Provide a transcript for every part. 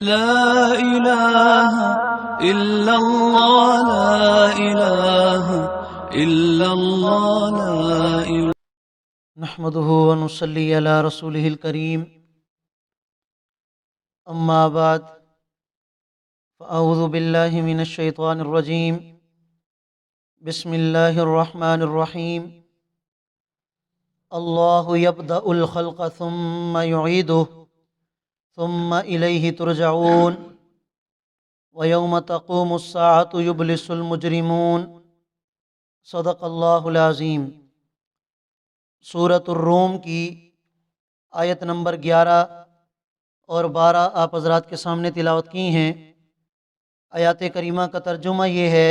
لا إله إلا الله لا إله إلا الله لا إله نحمده ونصلي على رسوله الكريم اما بعد فاعوذ بالله من الشيطان الرجيم بسم الله الرحمن الرحيم الله يبدأ الخلق ثم يعيده ثم إليه ترجعون ويوم تقوم الساعة يبلس المجرمون صدق اللہ العظیم۔ سورۃ الروم کی آیت نمبر 11 اور 12 آپ حضرات کے سامنے تلاوت کی ہیں۔ آیات کریمہ کا ترجمہ یہ ہے،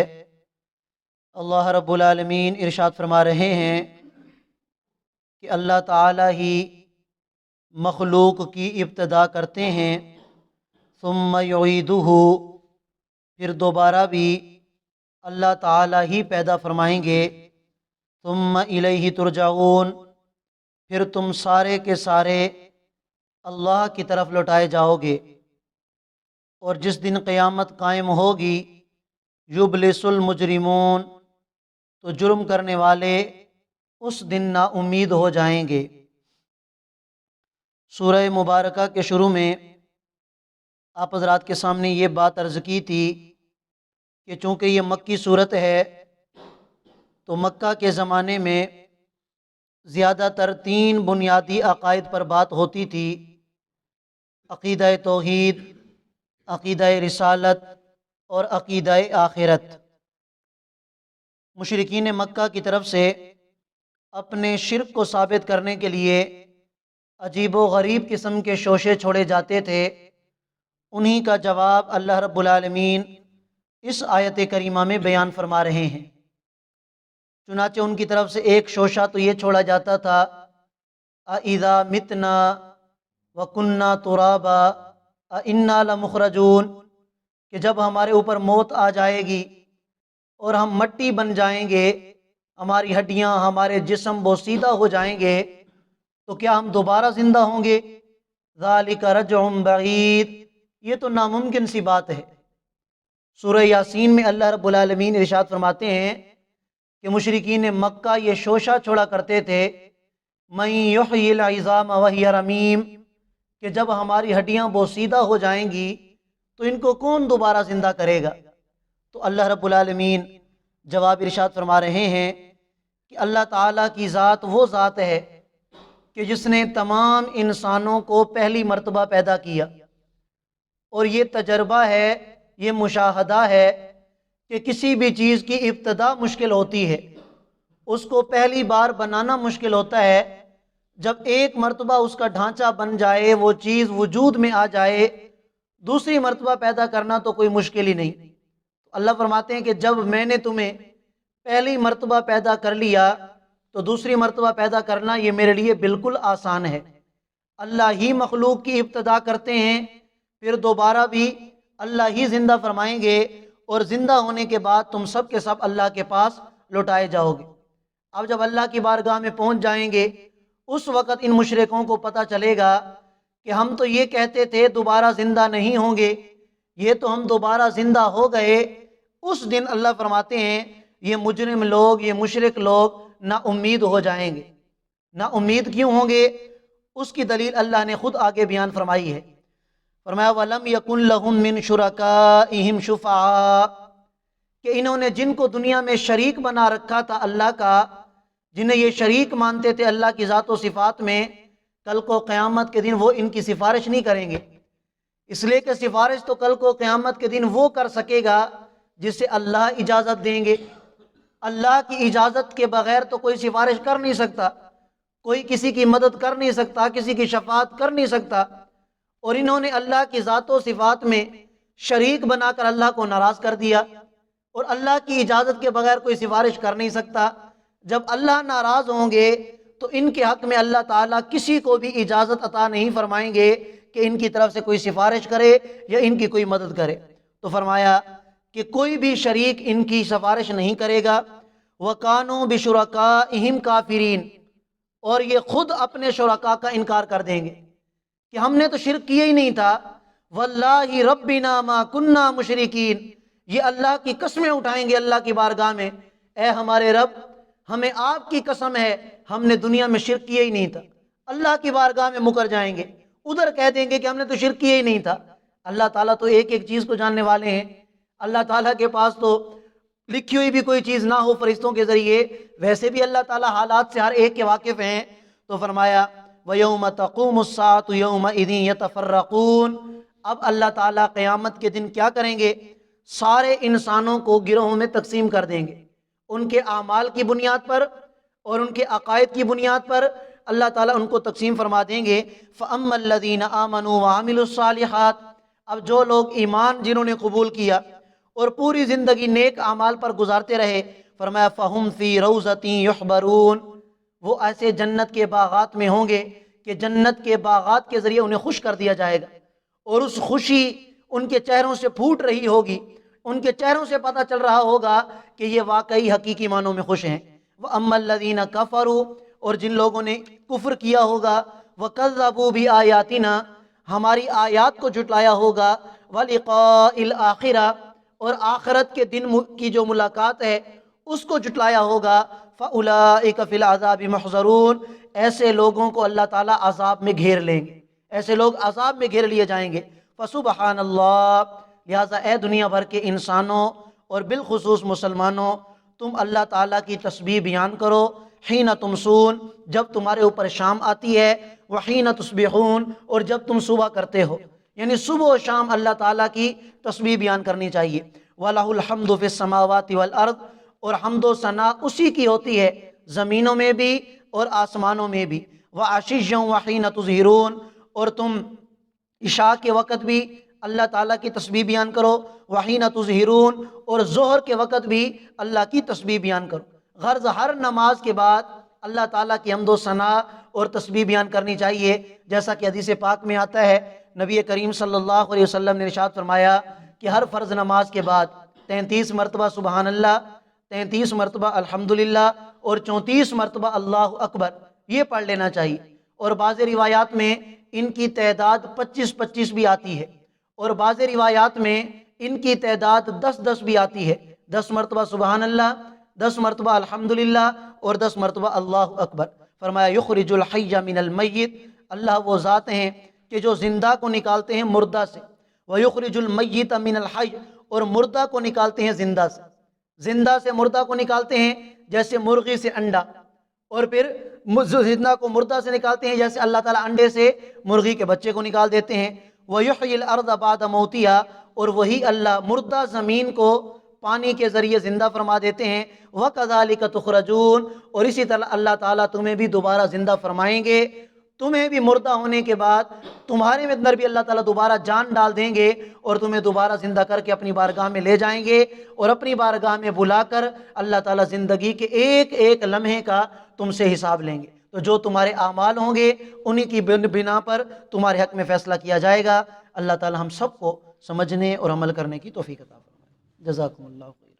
اللہ رب العالمین ارشاد فرما رہے ہیں کہ اللہ تعالیٰ ہی مخلوق کی ابتدا کرتے ہیں، ثم یعیدہ، پھر دوبارہ بھی اللہ تعالیٰ ہی پیدا فرمائیں گے، ثم الیہ ترجعون، پھر تم سارے کے سارے اللہ کی طرف لوٹائے جاؤ گے۔ اور جس دن قیامت قائم ہوگی، یبلس المجرمون، تو جرم کرنے والے اس دن نا امید ہو جائیں گے۔ سورہ مبارکہ کے شروع میں آپ حضرات کے سامنے یہ بات عرض کی تھی کہ چونکہ یہ مکی صورت ہے تو مکہ کے زمانے میں زیادہ تر 3 بنیادی عقائد پر بات ہوتی تھی، عقیدہ توحید، عقیدہ رسالت اور عقیدہ آخرت۔ مشرکین مکہ کی طرف سے اپنے شرک کو ثابت کرنے کے لیے عجیب و غریب قسم کے شوشے چھوڑے جاتے تھے، انہی کا جواب اللہ رب العالمین اس آیت کریمہ میں بیان فرما رہے ہیں۔ چنانچہ ان کی طرف سے ایک شوشہ تو یہ چھوڑا جاتا تھا، اَإِذَا مِتْنَا وَكُنَّا تُرَابًا أَإِنَّا لَمُخْرَجُونَ، کہ جب ہمارے اوپر موت آ جائے گی اور ہم مٹی بن جائیں گے، ہماری ہڈیاں، ہمارے جسم بوسیدہ ہو جائیں گے، تو کیا ہم دوبارہ زندہ ہوں گے؟ ذَلِكَ رَجْعٌ بَعِيدٌ، یہ تو ناممکن سی بات ہے۔ سورہ یاسین میں اللہ رب العالمین ارشاد فرماتے ہیں کہ مشرکین مکہ یہ شوشہ چھوڑا کرتے تھے، مَن يُحْيِي الْعِظَامَ وَهِيَ رَمِيمٌ، کہ جب ہماری ہڈیاں بوسیدہ ہو جائیں گی تو ان کو کون دوبارہ زندہ کرے گا؟ تو اللہ رب العالمین جواب ارشاد فرما رہے ہیں کہ اللہ تعالیٰ کی ذات وہ ذات ہے کہ جس نے تمام انسانوں کو پہلی مرتبہ پیدا کیا، اور یہ تجربہ ہے، یہ مشاہدہ ہے کہ کسی بھی چیز کی ابتدا مشکل ہوتی ہے، اس کو پہلی بار بنانا مشکل ہوتا ہے، جب ایک مرتبہ اس کا ڈھانچہ بن جائے، وہ چیز وجود میں آ جائے، دوسری مرتبہ پیدا کرنا تو کوئی مشکل ہی نہیں۔ اللہ فرماتے ہیں کہ جب میں نے تمہیں پہلی مرتبہ پیدا کر لیا تو دوسری مرتبہ پیدا کرنا یہ میرے لیے بالکل آسان ہے۔ اللہ ہی مخلوق کی ابتدا کرتے ہیں، پھر دوبارہ بھی اللہ ہی زندہ فرمائیں گے، اور زندہ ہونے کے بعد تم سب کے سب اللہ کے پاس لوٹائے جاؤ گے۔ اب جب اللہ کی بارگاہ میں پہنچ جائیں گے، اس وقت ان مشرکوں کو پتہ چلے گا کہ ہم تو یہ کہتے تھے دوبارہ زندہ نہیں ہوں گے، یہ تو ہم دوبارہ زندہ ہو گئے۔ اس دن اللہ فرماتے ہیں یہ مجرم لوگ، یہ مشرک لوگ نا امید ہو جائیں گے۔ نا امید کیوں ہوں گے؟ اس کی دلیل اللہ نے خود آگے بیان فرمائی ہے۔ فرمایا وَلَمْ يَكُنْ لَهُم مِّن شُرَكَائِهِمْ شُفَعَاء، کہ انہوں نے جن کو دنیا میں شریک بنا رکھا تھا اللہ کا، جنہیں یہ شریک مانتے تھے اللہ کی ذات و صفات میں، کل کو قیامت کے دن وہ ان کی سفارش نہیں کریں گے، اس لیے کہ سفارش تو کل کو قیامت کے دن وہ کر سکے گا جسے اللہ اجازت دیں گے۔ اللہ کی اجازت کے بغیر تو کوئی سفارش کر نہیں سکتا، کوئی کسی کی مدد کر نہیں سکتا، کسی کی شفاعت کر نہیں سکتا، اور انہوں نے اللہ کی ذات و صفات میں شریک بنا کر اللہ کو ناراض کر دیا، اور اللہ کی اجازت کے بغیر کوئی سفارش کر نہیں سکتا۔ جب اللہ ناراض ہوں گے تو ان کے حق میں اللہ تعالیٰ کسی کو بھی اجازت عطا نہیں فرمائیں گے کہ ان کی طرف سے کوئی سفارش کرے یا ان کی کوئی مدد کرے۔ تو فرمایا کہ کوئی بھی شریک ان کی سفارش نہیں کرے گا۔ وَكَانُوا بِشُرَكَائِهِمْ كَافِرِينَ، اور یہ خود اپنے شرکاء کا انکار کر دیں گے کہ ہم نے تو شرک کیا ہی نہیں تھا، واللہ ربنا ما کننا مشرکین، یہ اللہ کی قسمیں اٹھائیں گے اللہ کی بارگاہ میں، اے ہمارے رب ہمیں آپ کی قسم ہے ہم نے دنیا میں شرک کیا ہی نہیں تھا۔ اللہ کی بارگاہ میں مکر جائیں گے، ادھر کہہ دیں گے کہ ہم نے تو شرک کیا ہی نہیں تھا۔ اللہ تعالیٰ تو ایک ایک چیز کو جاننے والے ہیں، اللہ تعالیٰ کے پاس تو لکھی ہوئی بھی کوئی چیز نہ ہو فرشتوں کے ذریعے، ویسے بھی اللہ تعالیٰ حالات سے ہر ایک کے واقف ہیں۔ تو فرمایا وَيَوْمَ تَقُومُ السَّاعَةُ يَوْمَئِذٍ يَتَفَرَّقُونَ، اب اللہ تعالیٰ قیامت کے دن کیا کریں گے؟ سارے انسانوں کو گروہوں میں تقسیم کر دیں گے، ان کے اعمال کی بنیاد پر اور ان کے عقائد کی بنیاد پر اللہ تعالیٰ ان کو تقسیم فرما دیں گے۔ فَأَمَّا الَّذِينَ آمَنُوا وَعَمِلُوا الصَّالِحَاتِ، اب جو لوگ ایمان جنہوں نے قبول کیا اور پوری زندگی نیک اعمال پر گزارتے رہے، فرمایا فَهُمْ فِي رَوْضَةٍ يُحْبَرُونَ، وہ ایسے جنت کے باغات میں ہوں گے کہ جنت کے باغات کے ذریعے انہیں خوش کر دیا جائے گا، اور اس خوشی ان کے چہروں سے پھوٹ رہی ہوگی، ان کے چہروں سے پتہ چل رہا ہوگا کہ یہ واقعی حقیقی معنوں میں خوش ہیں۔ وَأَمَّا الَّذِينَ كَفَرُوا، اور جن لوگوں نے کفر کیا ہوگا، وَكَذَّبُوا بِآيَاتِنَا، ہماری آیات کو جھٹلایا ہوگا، وَلِقَاءِ الْآخِرَةِ، اور آخرت کے دن کی جو ملاقات ہے اس کو جھٹلایا ہوگا، فَأُولَئِكَ فِي الْعَذَابِ مُحْضَرُونَ، ایسے لوگوں کو اللہ تعالیٰ عذاب میں گھیر لیں گے، ایسے لوگ عذاب میں گھیر لیے جائیں گے۔ فَسُبْحَانَ اللَّهِ، لہٰذا اے دنیا بھر کے انسانوں اور بالخصوص مسلمانوں، تم اللہ تعالیٰ کی تسبیح بیان کرو، حین تمسون، جب تمہارے اوپر شام آتی ہے، وحین تصبحون، اور جب تم صبح کرتے ہو، یعنی صبح و شام اللہ تعالیٰ کی تسبیح بیان کرنی چاہیے۔ وَلَهُ الْحَمْدُ فِي السَّمَاوَاتِ وَالْأَرْضِ، اور حمد و ثنا اسی کی ہوتی ہے زمینوں میں بھی اور آسمانوں میں بھی۔ وَعَشِيًّا وَحِينَ تُظْهِرُونَ، اور تم عشاء کے وقت بھی اللہ تعالیٰ کی تسبیح بیان کرو، وحین تظہرون، اور ظہر کے وقت بھی اللہ کی تسبیح بیان کرو۔ غرض ہر نماز کے بعد اللہ تعالیٰ کی حمد و ثنا اور تسبیح بیان کرنی چاہیے، جیسا کہ حدیث پاک میں آتا ہے، نبی کریم صلی اللہ علیہ وسلم نے ارشاد فرمایا کہ ہر فرض نماز کے بعد 33 مرتبہ سبحان اللہ، 33 مرتبہ الحمدللہ، اور 34 مرتبہ اللہ اکبر، یہ پڑھ لینا چاہیے۔ اور بعض روایات میں ان کی تعداد 25 بھی آتی ہے، اور بعض روایات میں ان کی تعداد 10 بھی آتی ہے، 10 مرتبہ سبحان اللہ، 10 مرتبہ الحمدللہ، اور 10 مرتبہ اللہ اکبر۔ فرمایا یخرج الحی من المیت، اللہ وہ ذات ہیں کہ جو زندہ کو نکالتے ہیں مردہ سے، ویخرج المیت من الحی، اور مردہ کو نکالتے ہیں زندہ سے، زندہ سے مردہ کو نکالتے ہیں جیسے مرغی سے انڈا، اور پھر زندہ کو مردہ سے نکالتے ہیں جیسے اللہ تعالیٰ انڈے سے مرغی کے بچے کو نکال دیتے ہیں۔ وَيُحْيِي الْأَرْضَ بَعْدَ مَوْتِهَا، اور وہی اللہ مردہ زمین کو پانی کے ذریعے زندہ فرما دیتے ہیں۔ وَكَذَلِكَ تُخْرَجُونَ، اور اسی طرح اللہ تعالیٰ تمہیں بھی دوبارہ زندہ فرمائیں گے، تمہیں بھی مردہ ہونے کے بعد تمہارے اندر بھی اللہ تعالیٰ دوبارہ جان ڈال دیں گے، اور تمہیں دوبارہ زندہ کر کے اپنی بارگاہ میں لے جائیں گے، اور اپنی بارگاہ میں بلا کر اللہ تعالیٰ زندگی کے ایک ایک لمحے کا تم سے حساب لیں گے۔ تو جو تمہارے اعمال ہوں گے انہی کی بنا پر تمہارے حق میں فیصلہ کیا جائے گا۔ اللہ تعالیٰ ہم سب کو سمجھنے اور عمل کرنے کی توفیق عطا فرمائے۔ جزاکم اللہ خیر۔